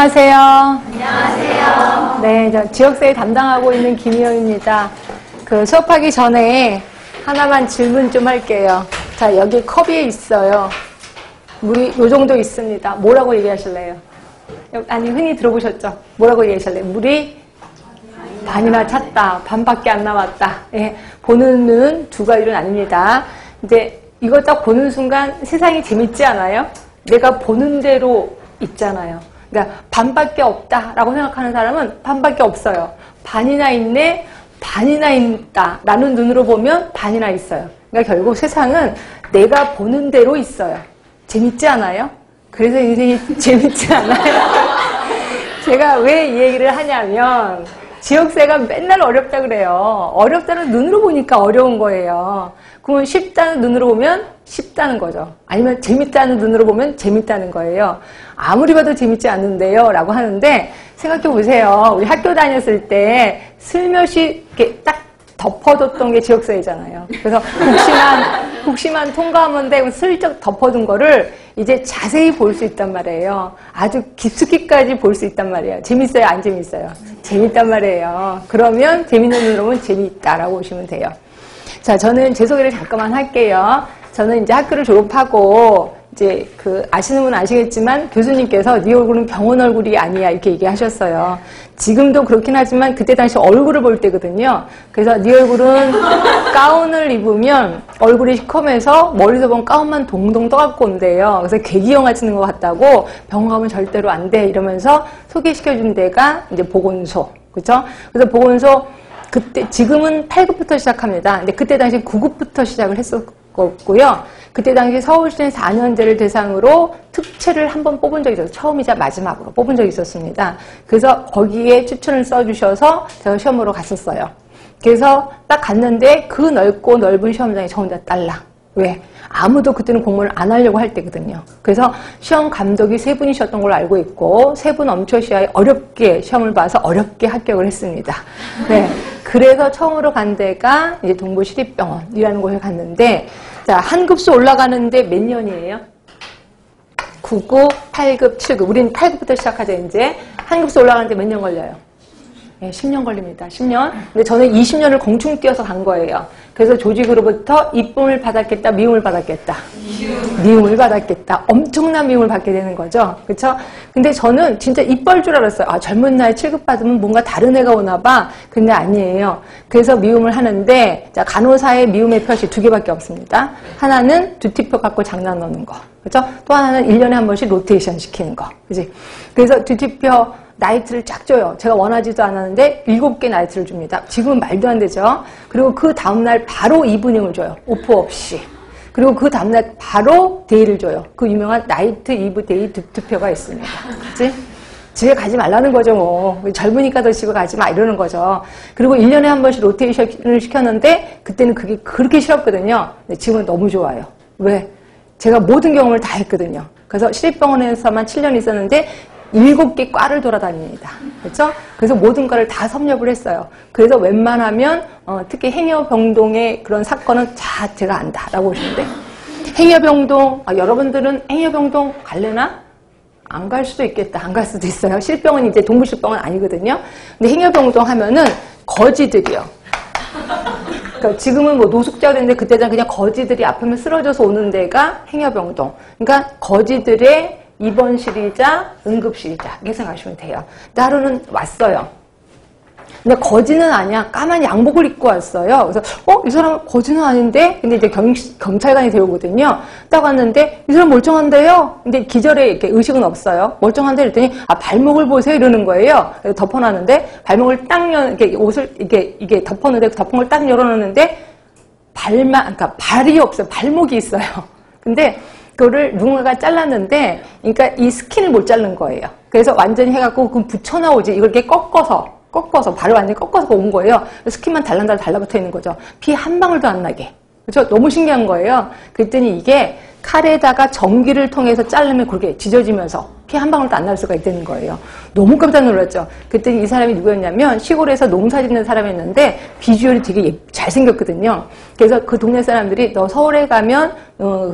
안녕하세요. 안녕하세요. 네, 저 지역사회 담당하고 있는 김희영입니다. 수업하기 전에 하나만 질문 좀 할게요. 자, 여기 컵이 있어요. 물이 요 정도 있습니다. 뭐라고 얘기하실래요? 아니, 흔히 들어보셨죠? 뭐라고 얘기하실래요? 물이 반이나 찼다. 반밖에 안 남았다. 예, 보는 눈 두 가지로 나뉩니다. 이제 이거 딱 보는 순간 세상이 재밌지 않아요? 내가 보는 대로 있잖아요. 그러니까 반밖에 없다라고 생각하는 사람은 반밖에 없어요. 반이나 있네, 반이나 있다. 라는 눈으로 보면 반이나 있어요. 그러니까 결국 세상은 내가 보는 대로 있어요. 재밌지 않아요? 그래서 인생이 재밌지 않아요? 제가 왜 이 얘기를 하냐면 지역사회가 맨날 어렵다 그래요. 어렵다는 눈으로 보니까 어려운 거예요. 그러면 쉽다는 눈으로 보면 쉽다는 거죠. 아니면 재밌다는 눈으로 보면 재밌다는 거예요. 아무리 봐도 재밌지 않는데요 라고 하는데 생각해 보세요. 우리 학교 다녔을 때 슬며시 이렇게 딱 덮어뒀던 게 지역사회잖아요. 그래서 국시만 통과하면 되고 슬쩍 덮어둔 거를 이제 자세히 볼 수 있단 말이에요. 아주 깊숙이까지 볼 수 있단 말이에요. 재밌어요? 안 재밌어요? 재밌단 말이에요. 그러면 재밌는 눈으로 보면 재밌다라고 보시면 돼요. 자, 저는 제 소개를 잠깐만 할게요. 저는 이제 학교를 졸업하고 이제 아시는 분은 아시겠지만 교수님께서 네 얼굴은 병원 얼굴이 아니야 이렇게 얘기하셨어요. 지금도 그렇긴 하지만 그때 당시 얼굴을 볼 때거든요. 그래서 네 얼굴은 가운을 입으면 얼굴이 시커매서 머리서 본 가운만 동동 떠갖고 온대요. 그래서 궤기영화 찍는 것 같다고 병원 가면 절대로 안 돼 이러면서 소개시켜준 데가 이제 보건소. 그렇죠? 그래서 보건소 그때 지금은 8급부터 시작합니다. 근데 그때 당시 9급부터 시작을 했었고요. 그때 당시 서울시내 4년제를 대상으로 특채를 한번 뽑은 적이 있어서 처음이자 마지막으로 뽑은 적이 있었습니다. 그래서 거기에 추천을 써주셔서 제가 시험으로 갔었어요. 그래서 딱 갔는데 그 넓고 넓은 시험장에 저 혼자 딸랑. 왜? 아무도 그때는 공부를 안 하려고 할 때거든요. 그래서 시험 감독이 3분이셨던 걸로 알고 있고 3분 엄초시하에 어렵게 시험을 봐서 어렵게 합격을 했습니다. 네. 그래서 처음으로 간 데가 이제 동부시립병원이라는 곳에 갔는데 자, 한 급수 올라가는데 몇 년이에요? 9급, 8급, 7급. 우린 8급부터 시작하죠, 이제. 한 급수 올라가는데 몇 년 걸려요? 네, 10년 걸립니다. 10년. 근데 저는 20년을 공충 뛰어서 간 거예요. 그래서 조직으로부터 이쁨을 받았겠다, 미움을 받았겠다. 미움을 받았겠다. 엄청난 미움을 받게 되는 거죠. 그렇죠? 근데 저는 진짜 이뻐할 줄 알았어요. 아, 젊은 나이 7급 받으면 뭔가 다른 애가 오나 봐. 근데 아니에요. 그래서 미움을 하는데 자, 간호사의 미움의 표시 2개밖에 없습니다. 하나는 듀티표 갖고 장난 넣는 거. 그렇죠? 또 하나는 1년에 한 번씩 로테이션 시키는 거. 그지? 그래서 듀티표 나이트를 쫙 줘요. 제가 원하지도 않았는데 7개 나이트를 줍니다. 지금은 말도 안 되죠. 그리고 그 다음날 바로 이브닝을 줘요. 오프 없이. 그리고 그 다음날 바로 데이를 줘요. 그 유명한 나이트 이브 데이 듀표가 있습니다. 그치? 집에 가지 말라는 거죠, 뭐. 젊으니까 더 집에 가지 마, 이러는 거죠. 그리고 1년에 한 번씩 로테이션을 시켰는데, 그때는 그게 그렇게 싫었거든요. 근데 지금은 너무 좋아요. 왜? 제가 모든 경험을 다 했거든요. 그래서 시립병원에서만 7년 있었는데, 7개 과를 돌아다닙니다. 그렇죠? 그래서 모든 과를 다 섭렵을 했어요. 그래서 웬만하면 특히 행여병동의 그런 사건은 다 제가 안다라고 보시는데 행여병동 여러분들은 행여병동 갈래나? 안 갈 수도 있겠다. 안 갈 수도 있어요. 실병은 이제 동부실병은 아니거든요. 근데 행여병동 하면은 거지들이요. 그러니까 지금은 뭐 노숙자가 됐는데 그때는 그냥 거지들이 아프면 쓰러져서 오는 데가 행여병동. 그러니까 거지들의 입원실이자 응급실이자 이렇게 생각하시면 돼요. 근데 하루는 왔어요. 근데 거지는 아니야. 까만 양복을 입고 왔어요. 그래서 이 사람은 거지는 아닌데? 근데 이제 경찰관이 되오거든요. 딱 왔는데 이 사람 멀쩡한데요? 근데 기절에 이렇게 의식은 없어요. 멀쩡한데 이랬더니 발목을 보세요 이러는 거예요. 그래서 덮어놨는데 발목을 딱 이렇게 옷을 이게 덮었는데 덮은 걸 딱 열어놓는데 그러니까 발이 없어요. 발목이 있어요. 근데 그거를 누군가가 잘랐는데, 그러니까 이 스킨을 못 자른 거예요. 그래서 완전히 해갖고, 그럼 붙여나오지. 이걸 이렇게 꺾어서, 발을 완전히 꺾어서 온 거예요. 스킨만 달라붙어 있는 거죠. 피 한 방울도 안 나게. 그렇죠? 너무 신기한 거예요. 그랬더니 이게 칼에다가 전기를 통해서 자르면 그렇게 지져지면서 피 한 방울도 안 날 수가 있다는 거예요. 너무 깜짝 놀랐죠. 그때 이 사람이 누구였냐면 시골에서 농사 짓는 사람이었는데 비주얼이 되게 잘생겼거든요. 그래서 그 동네 사람들이 너 서울에 가면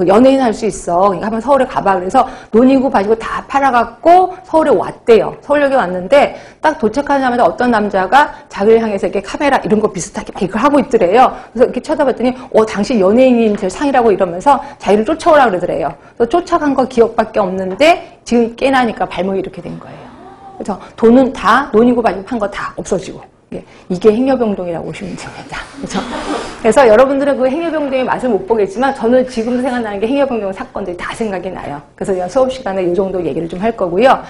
연예인 할 수 있어. 그러니까 한번 서울에 가봐. 그래서 논이고 바지고 다 팔아갖고 서울에 왔대요. 서울역에 왔는데 딱 도착하자마자 어떤 남자가 자기를 향해서 이렇게 카메라 이런 거 비슷하게 막 이걸 하고 있더래요. 그래서 이렇게 쳐다봤더니 당신 연예인인 제 상이라고 이러면서 자기를 쫓아오라 그러더래요. 그래서 쫓아간 거 기억밖에 없는데 지금 깨나니까 발목이 이렇게 된 거예요. 그래서 돈은 다 논이고 바지고 판 거 다 없어지고. 이게 행여병동이라고 보시면 됩니다. 그래서 여러분들은 그 행여병동의 맛을 못 보겠지만 저는 지금도 생각나는 게 행여병동 사건들이 다 생각이 나요. 그래서 제가 수업 시간에 이 정도 얘기를 좀 할 거고요.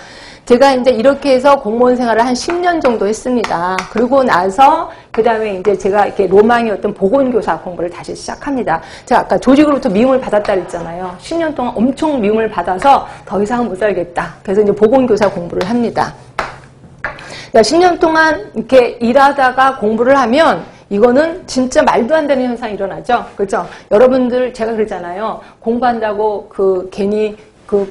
제가 이제 이렇게 해서 공무원 생활을 한 10년 정도 했습니다. 그러고 나서 그 다음에 이제 제가 이렇게 로망이었던 보건교사 공부를 다시 시작합니다. 제가 아까 조직으로부터 미움을 받았다 그랬잖아요. 10년 동안 엄청 미움을 받아서 더 이상은 못 살겠다. 그래서 이제 보건교사 공부를 합니다. 10년 동안 이렇게 일하다가 공부를 하면 이거는 진짜 말도 안 되는 현상이 일어나죠. 그렇죠? 여러분들 제가 그러잖아요. 공부한다고 괜히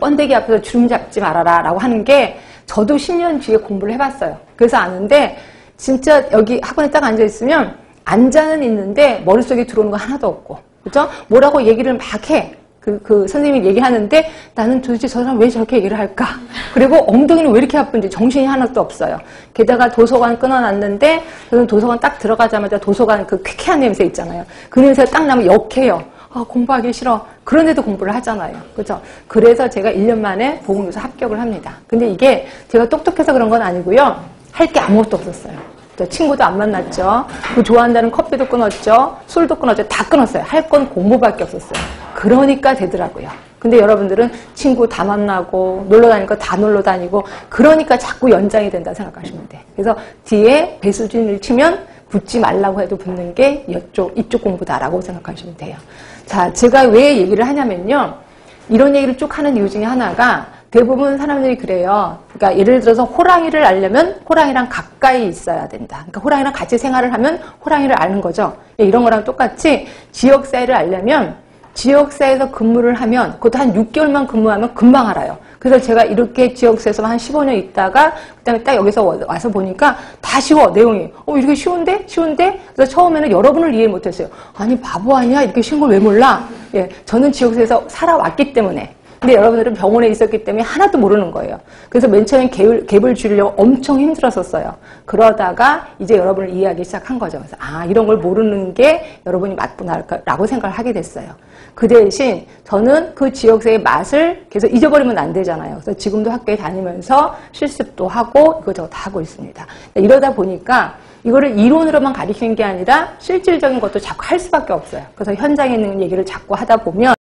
번데기 앞에서 주름 잡지 말아라 라고 하는 게 저도 10년 뒤에 공부를 해봤어요. 그래서 아는데 진짜 여기 학원에 딱 앉아있으면 앉아는 있는데 머릿속에 들어오는 거 하나도 없고 그렇죠? 뭐라고 얘기를 막 해. 선생님이 얘기하는데 나는 도대체 저 사람 왜 저렇게 얘기를 할까? 그리고 엉덩이는 왜 이렇게 아픈지 정신이 하나도 없어요. 게다가 도서관 끊어놨는데 저는 도서관 딱 들어가자마자 도서관 쾌쾌한 냄새 있잖아요. 그 냄새가 딱 나면 역해요. 공부하기 싫어. 그런데도 공부를 하잖아요. 그죠? 그래서 제가 1년 만에 보건교사 합격을 합니다. 근데 이게 제가 똑똑해서 그런 건 아니고요. 할 게 아무것도 없었어요. 친구도 안 만났죠. 좋아한다는 커피도 끊었죠. 술도 끊었죠. 다 끊었어요. 할 건 공부밖에 없었어요. 그러니까 되더라고요. 근데 여러분들은 친구 다 만나고 놀러 다닐 거 다 놀러 다니고 그러니까 자꾸 연장이 된다 생각하시면 돼요. 그래서 뒤에 배수진을 치면 붙지 말라고 해도 붙는 게 이쪽 공부다라고 생각하시면 돼요. 자, 제가 왜 얘기를 하냐면요. 이런 얘기를 쭉 하는 이유 중에 하나가 대부분 사람들이 그래요. 그러니까 예를 들어서 호랑이를 알려면 호랑이랑 가까이 있어야 된다. 그러니까 호랑이랑 같이 생활을 하면 호랑이를 아는 거죠. 이런 거랑 똑같이 지역사회를 알려면 지역사회에서 근무를 하면 그것도 한 6개월만 근무하면 금방 알아요. 그래서 제가 이렇게 지역사회에서 한 15년 있다가 그다음에 딱 여기서 와서 보니까 다 쉬워 내용이. 이렇게 쉬운데? 쉬운데? 그래서 처음에는 여러분을 이해 못했어요. 아니 바보 아니야? 이렇게 쉬운 걸 왜 몰라? 저는 지역사회에서 살아왔기 때문에. 근데 여러분들은 병원에 있었기 때문에 하나도 모르는 거예요. 그래서 맨 처음엔 갭을 줄이려고 엄청 힘들었었어요. 그러다가 이제 여러분을 이해하기 시작한 거죠. 그래서 이런 걸 모르는 게 여러분이 맞구나라고 생각을 하게 됐어요. 그 대신 저는 그 지역사회의 맛을 계속 잊어버리면 안 되잖아요. 그래서 지금도 학교에 다니면서 실습도 하고 이것저것 다 하고 있습니다. 이러다 보니까 이거를 이론으로만 가르치는 게 아니라 실질적인 것도 자꾸 할 수밖에 없어요. 그래서 현장에 있는 얘기를 자꾸 하다 보면